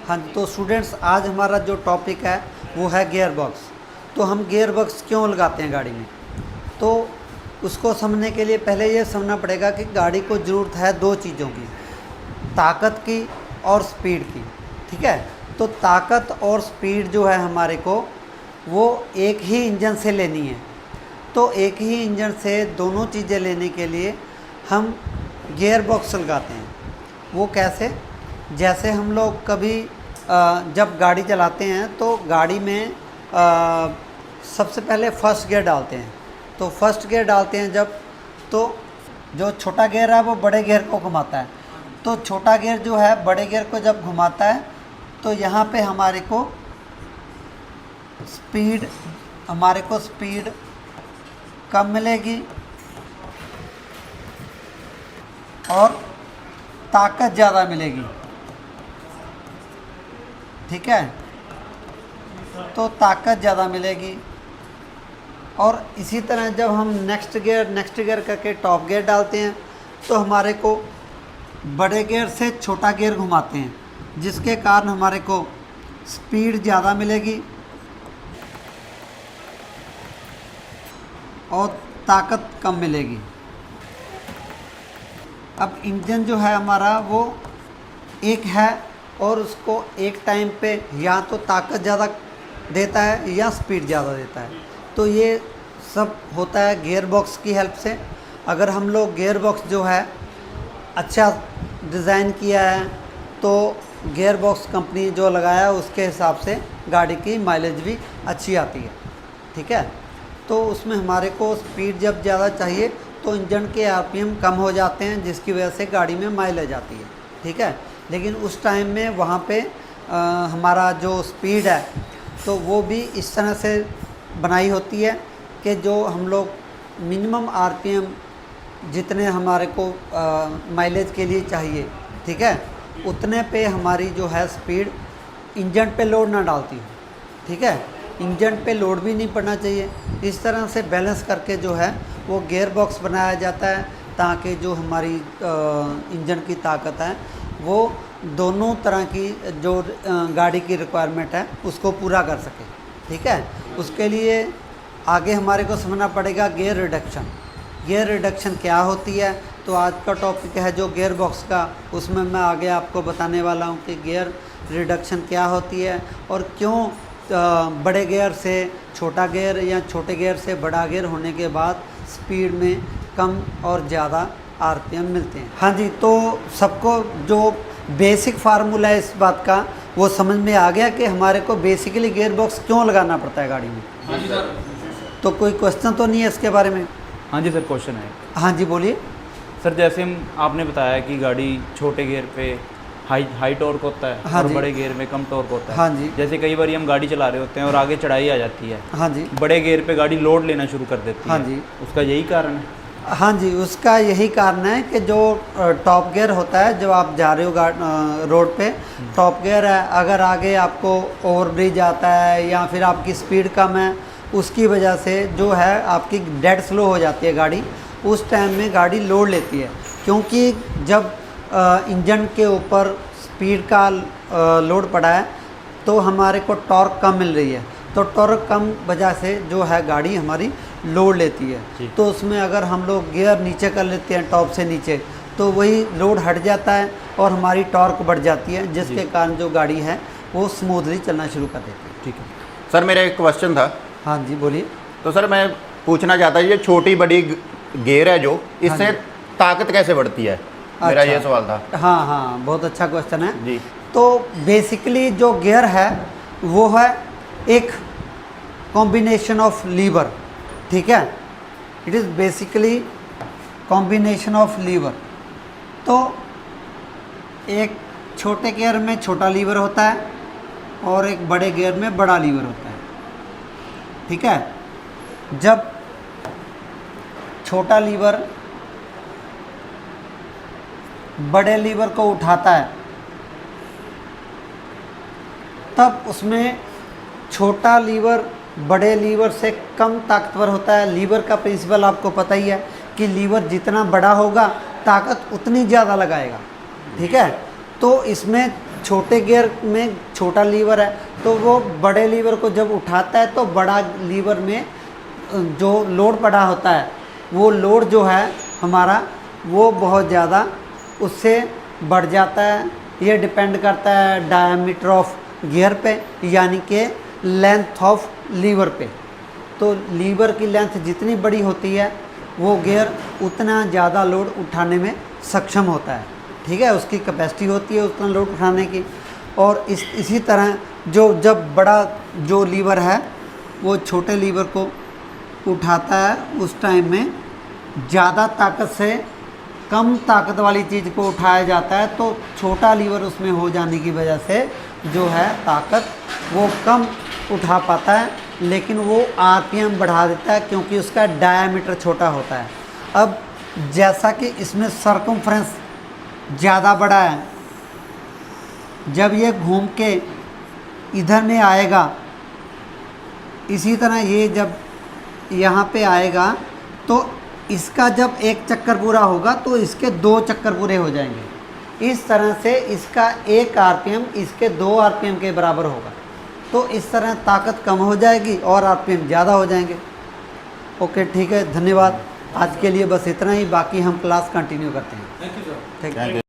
हाँ जी, तो स्टूडेंट्स आज हमारा जो टॉपिक है वो है गियर बॉक्स। तो हम गियर बॉक्स क्यों लगाते हैं गाड़ी में, तो उसको समझने के लिए पहले ये समझना पड़ेगा कि गाड़ी को ज़रूरत है दो चीज़ों की, ताकत की और स्पीड की। ठीक है, तो ताकत और स्पीड जो है हमारे को वो एक ही इंजन से लेनी है। तो एक ही इंजन से दोनों चीज़ें लेने के लिए हम गियर बॉक्स लगाते हैं। वो कैसे, जैसे हम लोग कभी जब गाड़ी चलाते हैं तो गाड़ी में सबसे पहले फर्स्ट गियर डालते हैं। तो फर्स्ट गियर डालते हैं जब, तो जो छोटा गियर है वो बड़े गियर को घुमाता है। तो छोटा गियर जो है बड़े गियर को जब घुमाता है तो यहाँ पे हमारे को स्पीड कम मिलेगी और ताकत ज़्यादा मिलेगी। ठीक है, तो ताकत ज़्यादा मिलेगी। और इसी तरह जब हम नेक्स्ट गियर करके टॉप गियर डालते हैं तो हमारे को बड़े गियर से छोटा गियर घुमाते हैं, जिसके कारण हमारे को स्पीड ज़्यादा मिलेगी और ताकत कम मिलेगी। अब इंजन जो है हमारा वो एक है और उसको एक टाइम पे या तो ताकत ज़्यादा देता है या स्पीड ज़्यादा देता है। तो ये सब होता है गियर बॉक्स की हेल्प से। अगर हम लोग गियर बॉक्स जो है अच्छा डिज़ाइन किया है तो गियर बॉक्स कंपनी जो लगाया है उसके हिसाब से गाड़ी की माइलेज भी अच्छी आती है। ठीक है, तो उसमें हमारे को स्पीड जब ज़्यादा चाहिए तो इंजन के आरपीएम कम हो जाते हैं, जिसकी वजह से गाड़ी में माइलेज आती है। ठीक है, लेकिन उस टाइम में वहाँ पे हमारा जो स्पीड है तो वो भी इस तरह से बनाई होती है कि जो हम लोग मिनिमम आरपीएम जितने हमारे को माइलेज के लिए चाहिए, ठीक है, उतने पे हमारी जो है स्पीड इंजन पे लोड ना डालती हो। ठीक है, इंजन पे लोड भी नहीं पड़ना चाहिए। इस तरह से बैलेंस करके जो है वो गियर बॉक्स बनाया जाता है ताकि जो हमारी इंजन की ताकत है वो दोनों तरह की जो गाड़ी की रिक्वायरमेंट है उसको पूरा कर सके। ठीक है, उसके लिए आगे हमारे को समझना पड़ेगा गियर रिडक्शन। गियर रिडक्शन क्या होती है, तो आज का टॉपिक है जो गियर बॉक्स का, उसमें मैं आगे आपको बताने वाला हूँ कि गियर रिडक्शन क्या होती है और क्यों बड़े गियर से छोटा गियर या छोटे गियर से बड़ा गियर होने के बाद स्पीड में कम और ज़्यादा आरपीएम मिलते हैं। हाँ जी, तो सबको जो बेसिक फार्मूला है इस बात का वो समझ में आ गया कि हमारे को बेसिकली गियर बॉक्स क्यों लगाना पड़ता है गाड़ी में। हाँ जी सर। तो कोई क्वेश्चन तो नहीं है इसके बारे में? हाँ जी सर, क्वेश्चन है। हाँ जी बोलिए सर, जैसे आपने बताया कि गाड़ी छोटे गियर पे हाई टॉर्क होता है। हाँ और जी। बड़े गियर में कम टॉर्क होता है। हाँ जी। जैसे कई बार हम गाड़ी चला रहे होते हैं और आगे चढ़ाई आ जाती है। हाँ जी। बड़े गियर पे गाड़ी लोड लेना शुरू कर देती हाँ है। जी। उसका यही कारण है? हाँ जी, उसका यही कारण है कि जो टॉप गियर होता है, जब आप जा रहे हो रोड पे, टॉप गियर है, अगर आगे आपको ओवरब्रिज आता है या फिर आपकी स्पीड कम है, उसकी वजह से जो है आपकी डेड स्लो हो जाती है गाड़ी। उस टाइम में गाड़ी लोड लेती है, क्योंकि जब इंजन के ऊपर स्पीड का लोड पड़ा है तो हमारे को टॉर्क कम मिल रही है। तो टॉर्क कम वजह से जो है गाड़ी हमारी लोड लेती है। तो उसमें अगर हम लोग गियर नीचे कर लेते हैं टॉप से नीचे तो वही लोड हट जाता है और हमारी टॉर्क बढ़ जाती है, जिसके कारण जो गाड़ी है वो स्मूथली चलना शुरू कर देती है। ठीक है सर, मेरा एक क्वेश्चन था। हाँ जी बोलिए। तो सर मैं पूछना चाहता हूँ, ये छोटी बड़ी गियर है जो, इससे ताकत कैसे बढ़ती है? मेरा ये सवाल था। हाँ हाँ, बहुत अच्छा क्वेश्चन है जी। तो बेसिकली जो गियर है वो है एक कॉम्बिनेशन ऑफ लीवर। ठीक है, it is basically combination of lever. तो एक छोटे गियर में छोटा लीवर होता है और एक बड़े गियर में बड़ा लीवर होता है। ठीक है, जब छोटा लीवर बड़े लीवर को उठाता है तब उसमें छोटा लीवर बड़े लीवर से कम ताकतवर होता है। लीवर का प्रिंसिपल आपको पता ही है कि लीवर जितना बड़ा होगा ताकत उतनी ज़्यादा लगाएगा। ठीक है, तो इसमें छोटे गियर में छोटा लीवर है, तो वो बड़े लीवर को जब उठाता है तो बड़ा लीवर में जो लोड पड़ा होता है, वो लोड जो है हमारा वो बहुत ज़्यादा उससे बढ़ जाता है। ये डिपेंड करता है डायमीटर ऑफ गियर पे, यानी कि लेंथ ऑफ लीवर पे। तो लीवर की लेंथ जितनी बड़ी होती है वो गियर उतना ज़्यादा लोड उठाने में सक्षम होता है। ठीक है, उसकी कैपेसिटी होती है उतना लोड उठाने की। और इसी तरह जब बड़ा जो लीवर है वो छोटे लीवर को उठाता है, उस टाइम में ज़्यादा ताकत से कम ताकत वाली चीज़ को उठाया जाता है, तो छोटा लीवर उसमें हो जाने की वजह से जो है ताकत वो कम उठा पाता है, लेकिन वो आरपीएम बढ़ा देता है क्योंकि उसका डायामीटर छोटा होता है। अब जैसा कि इसमें सर्कमफ्रेंस ज़्यादा बड़ा है, जब ये घूम के इधर में आएगा, इसी तरह ये जब यहाँ पे आएगा तो इसका जब एक चक्कर पूरा होगा तो इसके 2 चक्कर पूरे हो जाएंगे। इस तरह से इसका 1 आरपीएम इसके 2 आरपीएम के बराबर होगा। तो इस तरह ताकत कम हो जाएगी और आरपीएम ज़्यादा हो जाएंगे। ओके, ठीक है, धन्यवाद। आज के लिए बस इतना ही, बाकी हम क्लास कंटिन्यू करते हैं। Thank you sir. ठीक है।